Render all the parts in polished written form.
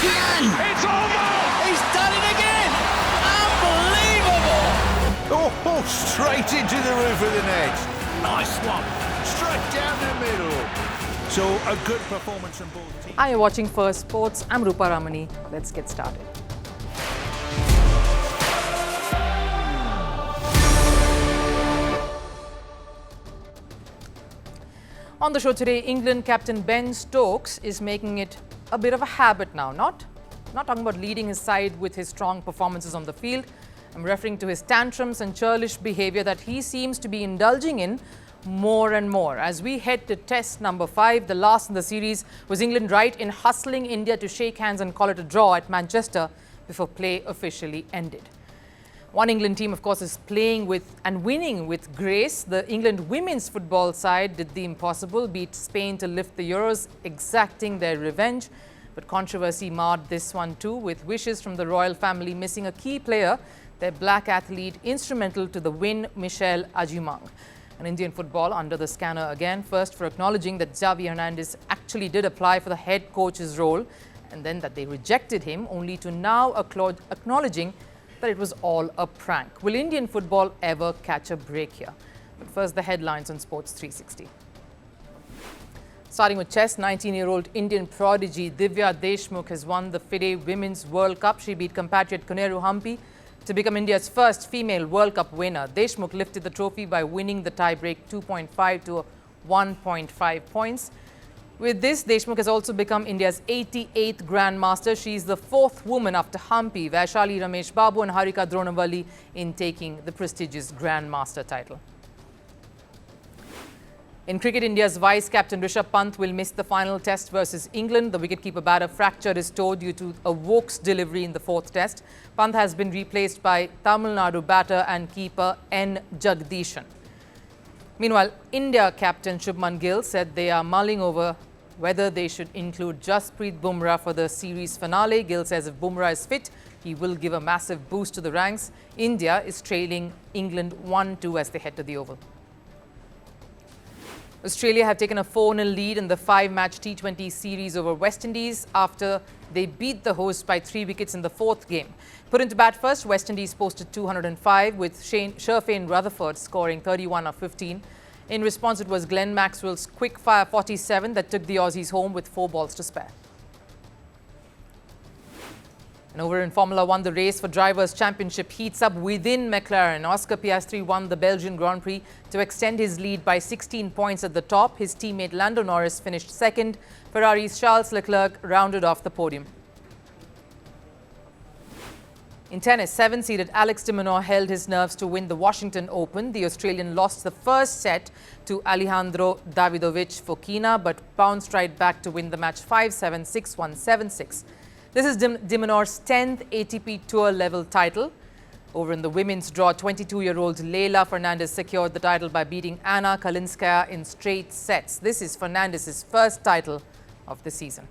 Can! It's over! He's done it again! Unbelievable! Oh, straight into the roof of the net. Nice one. Straight down the middle. So, a good performance from both teams. Hi, you're watching Firstpost. I'm Rupha Ramani. Let's get started. On the show today, England captain Ben Stokes is making it a bit of a habit now. Not talking about leading his side with his strong performances on the field. I'm referring to his tantrums and churlish behaviour that he seems to be indulging in more and more. As we head to test number 5, the last in the series, was England right in hustling India to shake hands and call it a draw at Manchester before play officially ended? One England team, of course, is playing with and winning with grace. The England women's football side did the impossible, beat Spain to lift the Euros, exacting their revenge. But controversy marred this one too, with wishes from the royal family missing a key player, their black athlete instrumental to the win, Michelle Ajimang. And Indian football under the scanner again, first for acknowledging that Xavi Hernandez actually did apply for the head coach's role, and then that they rejected him, only to now acknowledging that it was all a prank. Will Indian football ever catch a break here? But first, the headlines on Sports 360. Starting with chess, 19-year-old Indian prodigy Divya Deshmukh has won the FIDE Women's World Cup. She beat compatriot Koneru Hampi to become India's first female World Cup winner. Deshmukh lifted the trophy by winning the tie-break 2.5 to 1.5 points. With this, Deshmukh has also become India's 88th Grandmaster. She is the 4th woman after Hampi, Vaishali Ramesh Babu and Harika Dronavalli in taking the prestigious Grandmaster title. In cricket, India's vice-captain Rishabh Pant will miss the final test versus England. The wicketkeeper batter fractured his toe due to a Vokes delivery in the 4th test. Pant has been replaced by Tamil Nadu batter and keeper N. Jagdishan. Meanwhile, India captain Shubman Gill said they are mulling over whether they should include Jasprit Bumrah for the series finale. Gill says if Bumrah is fit, he will give a massive boost to the ranks. India is trailing England 1-2 as they head to the Oval. Australia have taken a 4-0 lead in the 5-match T20 series over West Indies after they beat the hosts by 3 wickets in the 4th game. Put into bat first, West Indies posted 205 with Sherfane Rutherford scoring 31 of 15. In response, it was Glenn Maxwell's quick-fire 47 that took the Aussies home with 4 balls to spare. And over in Formula 1, the race for Drivers' Championship heats up within McLaren. Oscar Piastri won the Belgian Grand Prix to extend his lead by 16 points at the top. His teammate Lando Norris finished second. Ferrari's Charles Leclerc rounded off the podium. In tennis, 7-seeded Alex de Minaur held his nerves to win the Washington Open. The Australian lost the first set to Alejandro Davidovich Fokina, but bounced right back to win the match 5-7, 6-1, 7-6. This is de Minaur's 10th ATP Tour level title. Over in the women's draw, 22-year-old Leylah Fernandez secured the title by beating Anna Kalinskaya in straight sets. This is Fernandez's first title of the season.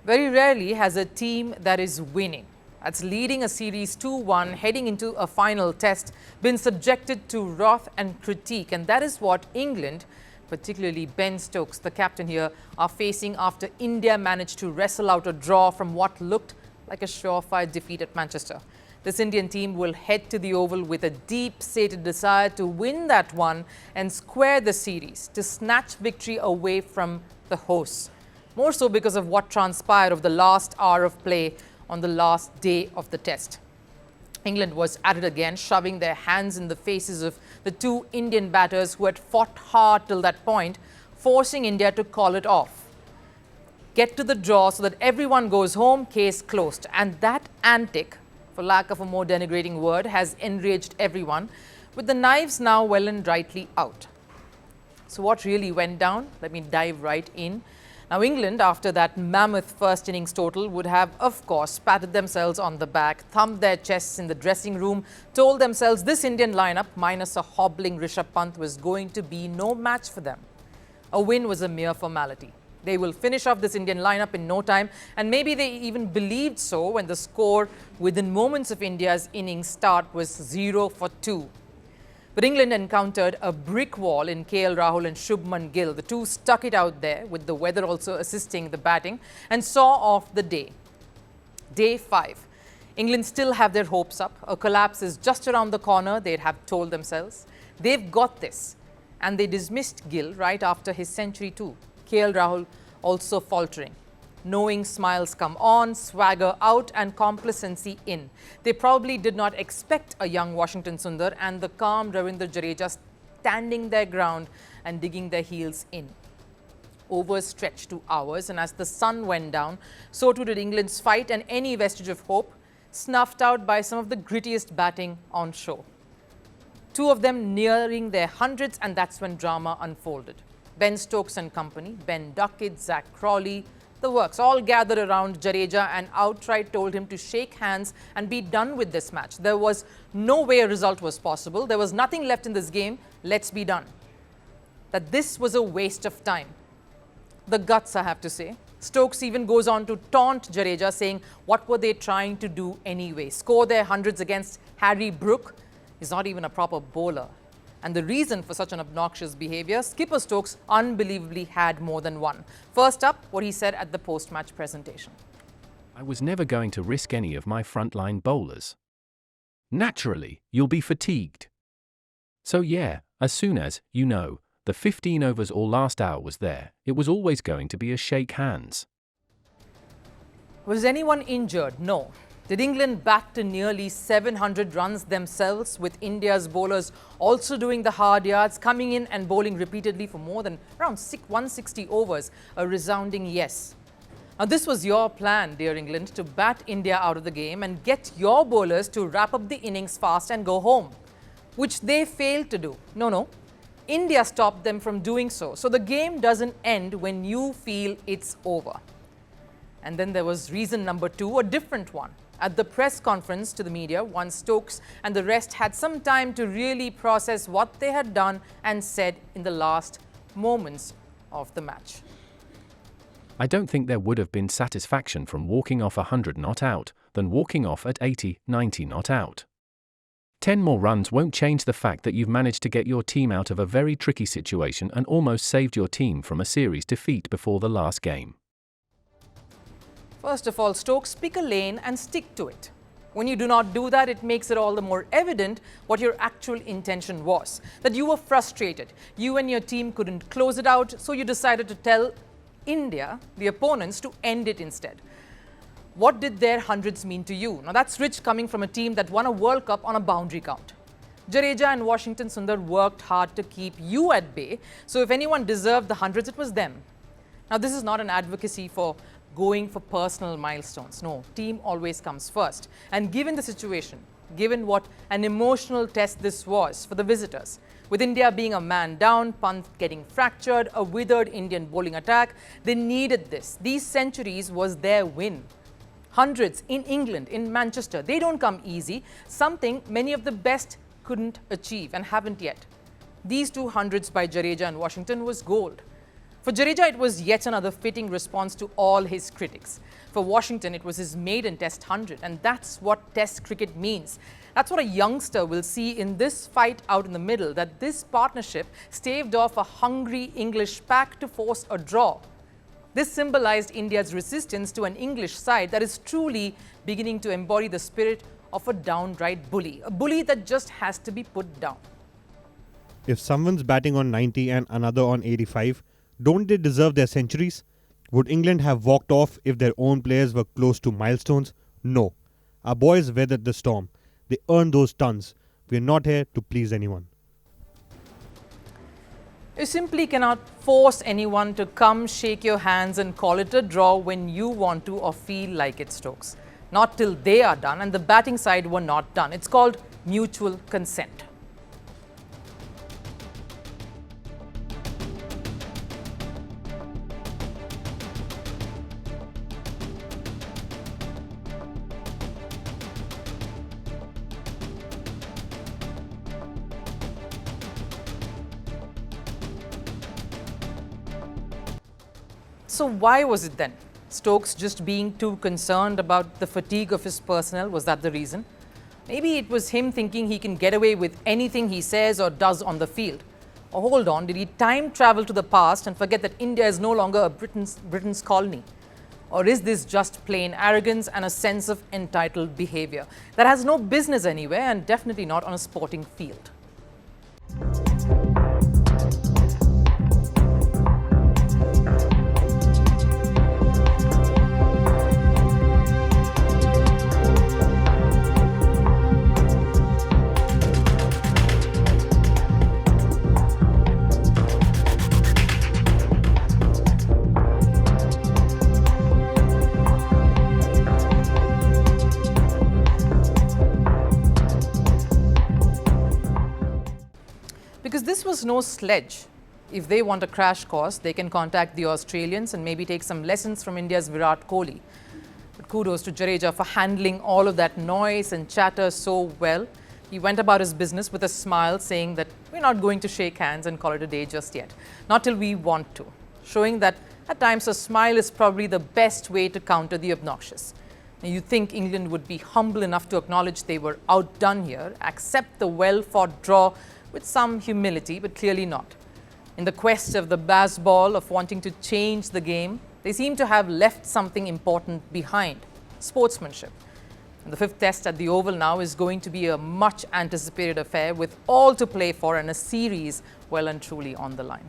Very rarely has a team that is winning, that's leading a series 2-1, heading into a final test, been subjected to wrath and critique. And that is what England, particularly Ben Stokes, the captain here, are facing after India managed to wrestle out a draw from what looked like a surefire defeat at Manchester. This Indian team will head to the Oval with a deep-seated desire to win that one and square the series, to snatch victory away from the hosts. More so because of what transpired over the last hour of play on the last day of the test. England was at it again, shoving their hands in the faces of the 2 Indian batters who had fought hard till that point, forcing India to call it off. Get to the draw so that everyone goes home, case closed. And that antic, for lack of a more denigrating word, has enraged everyone, with the knives now well and rightly out. So what really went down? Let me dive right in. Now, England, after that mammoth first innings total, would have, of course, patted themselves on the back, thumped their chests in the dressing room, told themselves this Indian lineup, minus a hobbling Rishabh Pant, was going to be no match for them. A win was a mere formality. They will finish off this Indian lineup in no time, and maybe they even believed so when the score within moments of India's innings start was 0 for 2. But England encountered a brick wall in KL Rahul and Shubman Gill. The two stuck it out there, with the weather also assisting the batting, and saw off the day. Day 5. England still have their hopes up. A collapse is just around the corner, they'd have told themselves. They've got this. And they dismissed Gill right after his century too. KL Rahul also faltering. Knowing smiles come on, swagger out and complacency in. They probably did not expect a young Washington Sundar and the calm Ravindra Jadeja standing their ground and digging their heels in. Overs stretched to hours, and as the sun went down, so too did England's fight, and any vestige of hope snuffed out by some of the grittiest batting on show. Two of them nearing their hundreds, and that's when drama unfolded. Ben Stokes and company, Ben Duckett, Zach Crawley, the works, all gathered around Jadeja and outright told him to shake hands and be done with this match. There was no way a result was possible. There was nothing left in this game. Let's be done. That this was a waste of time. The guts, I have to say. Stokes even goes on to taunt Jadeja, saying, what were they trying to do anyway? Score their hundreds against Harry Brook? Is not even a proper bowler. And the reason for such an obnoxious behaviour, skipper Stokes unbelievably had more than one. First up, what he said at the post-match presentation. I was never going to risk any of my frontline bowlers. Naturally, you'll be fatigued. So yeah, as soon as, the 15 overs or last hour was there, it was always going to be a shake hands. Was anyone injured? No. Did England bat to nearly 700 runs themselves, with India's bowlers also doing the hard yards, coming in and bowling repeatedly for more than around 160 overs? A resounding yes. Now, this was your plan, dear England, to bat India out of the game and get your bowlers to wrap up the innings fast and go home, which they failed to do. No. India stopped them from doing so. So the game doesn't end when you feel it's over. And then there was reason number 2, a different one. At the press conference to the media, once Stokes and the rest had some time to really process what they had done and said in the last moments of the match. I don't think there would have been satisfaction from walking off 100 not out than walking off at 80, 90 not out. 10 more runs won't change the fact that you've managed to get your team out of a very tricky situation and almost saved your team from a series defeat before the last game. First of all, Stokes, pick a lane and stick to it. When you do not do that, it makes it all the more evident what your actual intention was. That you were frustrated. You and your team couldn't close it out, so you decided to tell India, the opponents, to end it instead. What did their hundreds mean to you? Now, that's rich coming from a team that won a World Cup on a boundary count. Jadeja and Washington Sundar worked hard to keep you at bay, so if anyone deserved the hundreds, it was them. Now, this is not an advocacy for going for personal milestones. No, team always comes first. And given the situation, given what an emotional test this was for the visitors, with India being a man down, Pant getting fractured, a withered Indian bowling attack, they needed this. These centuries was their win. Hundreds in England, in Manchester, they don't come easy, something many of the best couldn't achieve and haven't yet. These 200s by Jadeja and Washington was gold. For Jadeja, it was yet another fitting response to all his critics. For Washington, it was his maiden Test 100, and that's what Test cricket means. That's what a youngster will see in this fight out in the middle, that this partnership staved off a hungry English pack to force a draw. This symbolized India's resistance to an English side that is truly beginning to embody the spirit of a downright bully, a bully that just has to be put down. If someone's batting on 90 and another on 85, don't they deserve their centuries? Would England have walked off if their own players were close to milestones? No. Our boys weathered the storm. They earned those tons. We're not here to please anyone. You simply cannot force anyone to come shake your hands and call it a draw when you want to or feel like it, Stokes. Not till they are done, and the batting side were not done. It's called mutual consent. So why was it then? Stokes just being too concerned about the fatigue of his personnel, was that the reason? Maybe it was him thinking he can get away with anything he says or does on the field. Or hold on, did he time travel to the past and forget that India is no longer a Britain's colony? Or is this just plain arrogance and a sense of entitled behaviour that has no business anywhere and definitely not on a sporting field? Because this was no sledge. If they want a crash course, they can contact the Australians and maybe take some lessons from India's Virat Kohli. But kudos to Jadeja for handling all of that noise and chatter so well. He went about his business with a smile, saying that we're not going to shake hands and call it a day just yet. Not till we want to. Showing that at times a smile is probably the best way to counter the obnoxious. Now, you think England would be humble enough to acknowledge they were outdone here, accept the well-fought draw with some humility, but clearly not. In the quest of the baseball of wanting to change the game, they seem to have left something important behind: sportsmanship. And the fifth test at the Oval now is going to be a much anticipated affair with all to play for and a series well and truly on the line.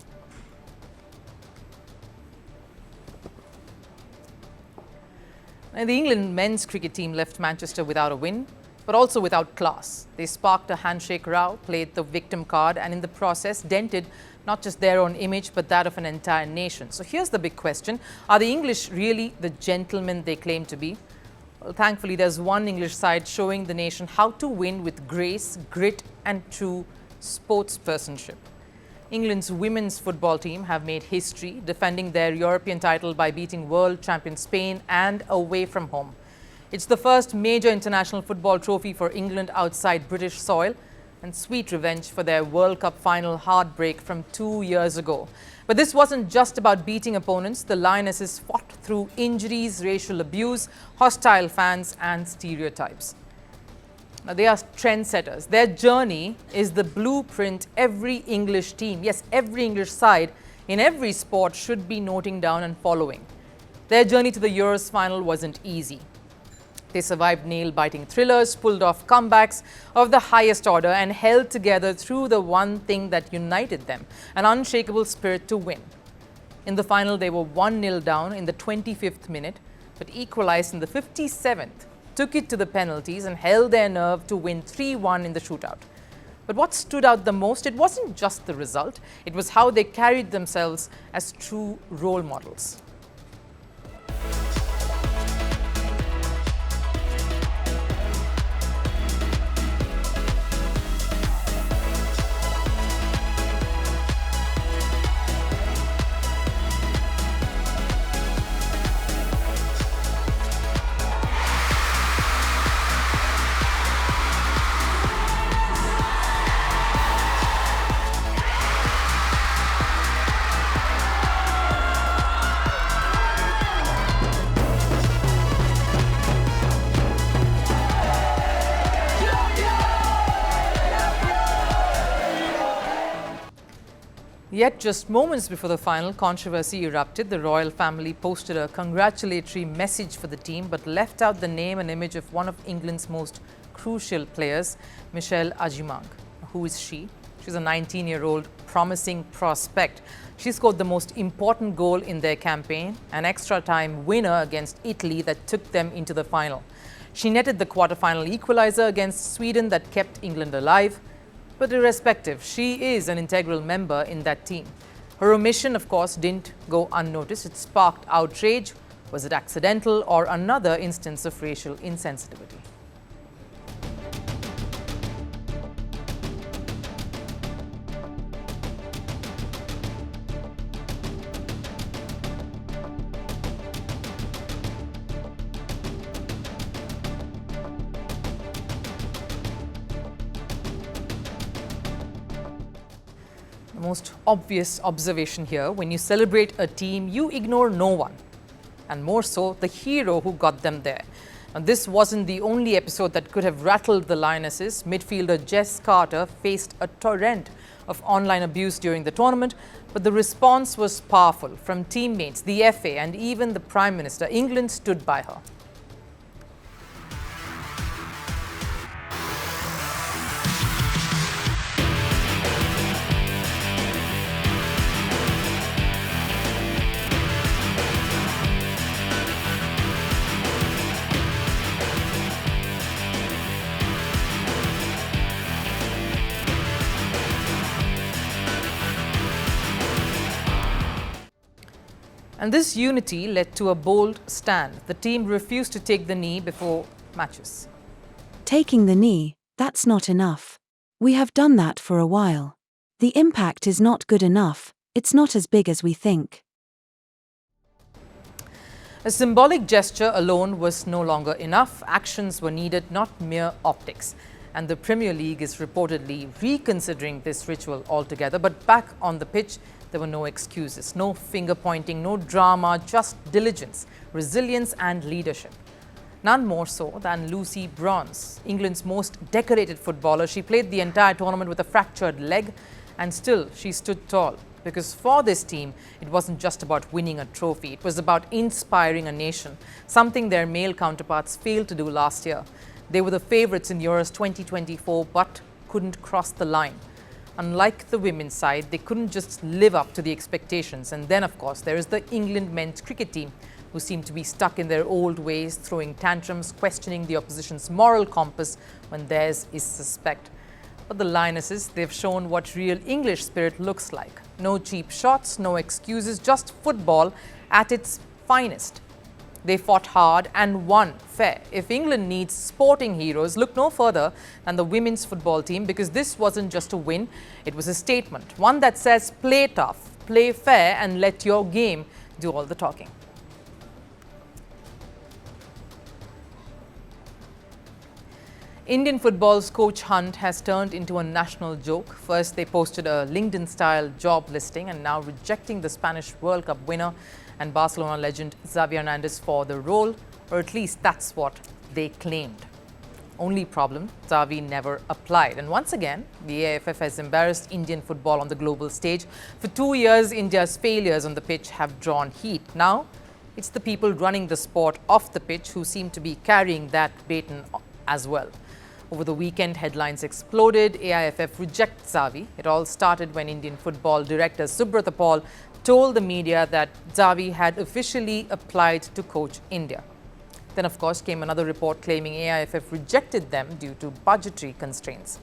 Now, the England men's cricket team left Manchester without a win, but also without class. They sparked a handshake row, played the victim card, and in the process dented not just their own image, but that of an entire nation. So here's the big question: are the English really the gentlemen they claim to be? Well, thankfully, there's one English side showing the nation how to win with grace, grit, and true sportspersonship. England's women's football team have made history, defending their European title by beating world champion Spain and away from home. It's the first major international football trophy for England outside British soil, and sweet revenge for their World Cup final heartbreak from 2 years ago. But this wasn't just about beating opponents. The Lionesses fought through injuries, racial abuse, hostile fans, and stereotypes. Now, they are trendsetters. Their journey is the blueprint every English team, yes, every English side in every sport should be noting down and following. Their journey to the Euros final wasn't easy. They survived nail-biting thrillers, pulled off comebacks of the highest order, and held together through the one thing that united them: an unshakable spirit to win. In the final, they were 1-0 down in the 25th minute, but equalized in the 57th, took it to the penalties, and held their nerve to win 3-1 in the shootout. But what stood out the most, it wasn't just the result, it was how they carried themselves as true role models. Yet just moments before the final, controversy erupted. The royal family posted a congratulatory message for the team, but left out the name and image of one of England's most crucial players, Michelle Ajimang. Who is she? She's a 19-year-old promising prospect. She scored the most important goal in their campaign, an extra-time winner against Italy that took them into the final. She netted the quarter-final equalizer against Sweden that kept England alive. But irrespective, she is an integral member in that team. Her omission, of course, didn't go unnoticed. It sparked outrage. Was it accidental or another instance of racial insensitivity? The most obvious observation here, when you celebrate a team, you ignore no one, and more so the hero who got them there. Now, this wasn't the only episode that could have rattled the Lionesses. Midfielder Jess Carter faced a torrent of online abuse during the tournament, but the response was powerful from teammates, the FA and even the Prime Minister. England stood by her. And this unity led to a bold stand. The team refused to take the knee before matches. Taking the knee, that's not enough. We have done that for a while. The impact is not good enough. It's not as big as we think. A symbolic gesture alone was no longer enough. Actions were needed, not mere optics. And the Premier League is reportedly reconsidering this ritual altogether. But back on the pitch, there were no excuses, no finger pointing, no drama, just diligence, resilience and leadership. None more so than Lucy Bronze, England's most decorated footballer. She played the entire tournament with a fractured leg, and still she stood tall. Because for this team, it wasn't just about winning a trophy. It was about inspiring a nation, something their male counterparts failed to do last year. They were the favourites in Euros 2024 but couldn't cross the line. Unlike the women's side, they couldn't just live up to the expectations. And then, of course, there is the England men's cricket team, who seem to be stuck in their old ways, throwing tantrums, questioning the opposition's moral compass when theirs is suspect. But the Lionesses, they've shown what real English spirit looks like. No cheap shots, no excuses, just football at its finest. They fought hard and won fair. If England needs sporting heroes, look no further than the women's football team, because this wasn't just a win, it was a statement. One that says play tough, play fair and let your game do all the talking. Indian football's coach hunt has turned into a national joke. First, they posted a LinkedIn-style job listing and now rejecting the Spanish World Cup winner and Barcelona legend Xavi Hernandez for the role, or at least that's what they claimed. Only problem, Xavi never applied. And once again, the AIFF has embarrassed Indian football on the global stage. For 2 years, India's failures on the pitch have drawn heat. Now, it's the people running the sport off the pitch who seem to be carrying that baton as well. Over the weekend, headlines exploded. AIFF rejects Xavi. It all started when Indian football director Subrata Paul told the media that Xavi had officially applied to coach India. Then, of course, came another report claiming AIFF rejected them due to budgetary constraints.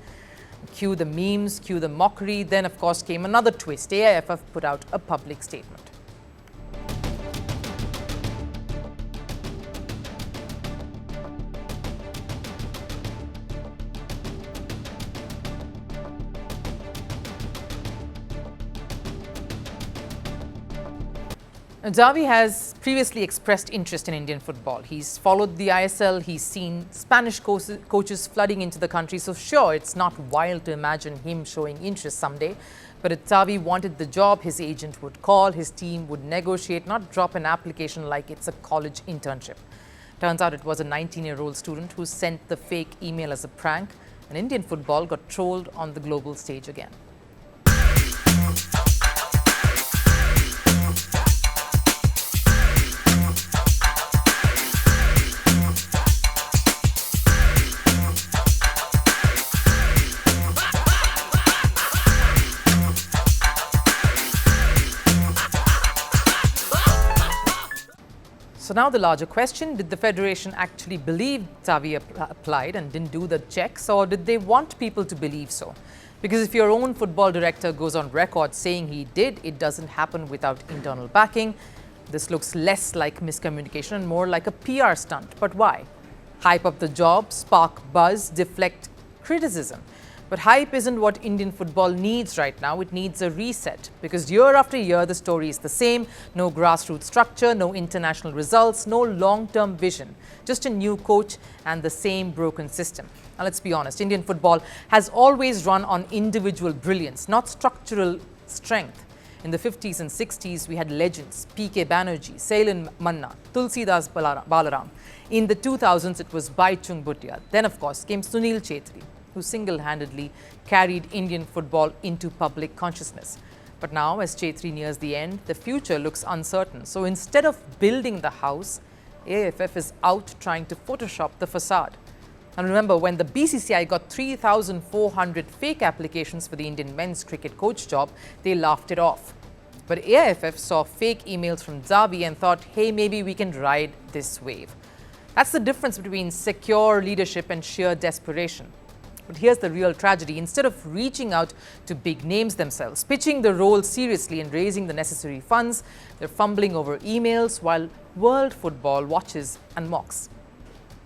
Cue the memes, cue the mockery. Then, of course, came another twist. AIFF put out a public statement. Xavi has previously expressed interest in Indian football. He's followed the ISL, he's seen Spanish coaches flooding into the country, so sure, it's not wild to imagine him showing interest someday. But if Xavi wanted the job, his agent would call, his team would negotiate, not drop an application like it's a college internship. Turns out it was a 19-year-old student who sent the fake email as a prank, and Indian football got trolled on the global stage again. So now the larger question, did the Federation actually believe Xavi applied and didn't do the checks, or did they want people to believe so? Because if your own football director goes on record saying he did, it doesn't happen without internal backing. This looks less like miscommunication and more like a PR stunt. But why? Hype up the job, spark buzz, deflect criticism. But hype isn't what Indian football needs right now. It needs a reset, because year after year, the story is the same. No grassroots structure, no international results, no long-term vision. Just a new coach and the same broken system. Now, let's be honest, Indian football has always run on individual brilliance, not structural strength. In the 50s and 60s, we had legends, P.K. Banerjee, Sailen Manna, Tulsidas Balaram. In the 2000s, it was Baichung Bhutia. Then, of course, came Sunil Chhetri, who single-handedly carried Indian football into public consciousness. But now, as Chhetri nears the end, the future looks uncertain. So instead of building the house, AIFF is out trying to Photoshop the facade. And remember, when the BCCI got 3,400 fake applications for the Indian men's cricket coach job, they laughed it off. But AIFF saw fake emails from Xavi and thought, hey, maybe we can ride this wave. That's the difference between secure leadership and sheer desperation. But here's the real tragedy. Instead of reaching out to big names themselves, pitching the role seriously and raising the necessary funds, they're fumbling over emails while world football watches and mocks.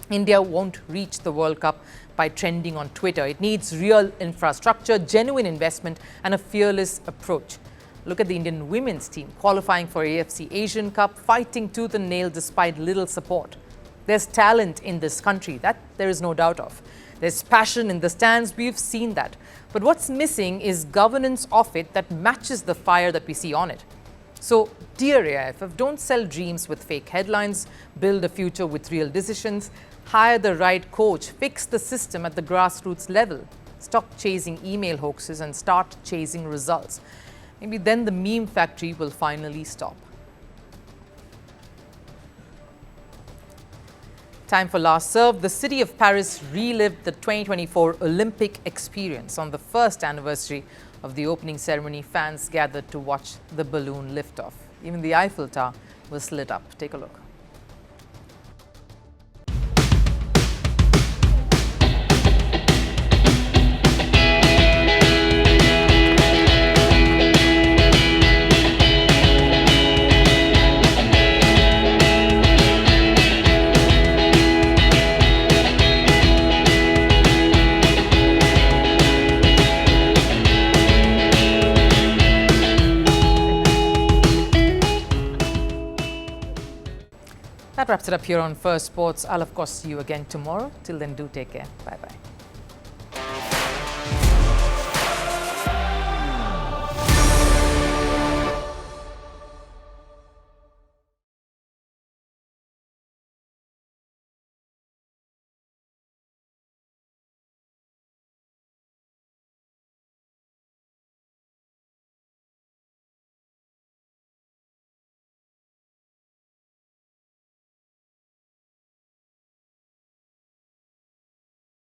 India won't reach the World Cup by trending on Twitter. It needs real infrastructure, genuine investment, and a fearless approach. Look at the Indian women's team qualifying for AFC Asian Cup, fighting tooth and nail despite little support. There's talent in this country, that there is no doubt of. There's passion in the stands, we've seen that. But what's missing is governance of it that matches the fire that we see on it. So, dear AIFF, don't sell dreams with fake headlines, build a future with real decisions, hire the right coach, fix the system at the grassroots level, stop chasing email hoaxes and start chasing results. Maybe then the meme factory will finally stop. Time for last serve. The city of Paris relived the 2024 Olympic experience. On the first anniversary of the opening ceremony, fans gathered to watch the balloon liftoff. Even the Eiffel Tower was lit up. Take a look. That wraps it up here on First Sports. I'll of course see you again tomorrow. Till then, do take care. Bye-bye.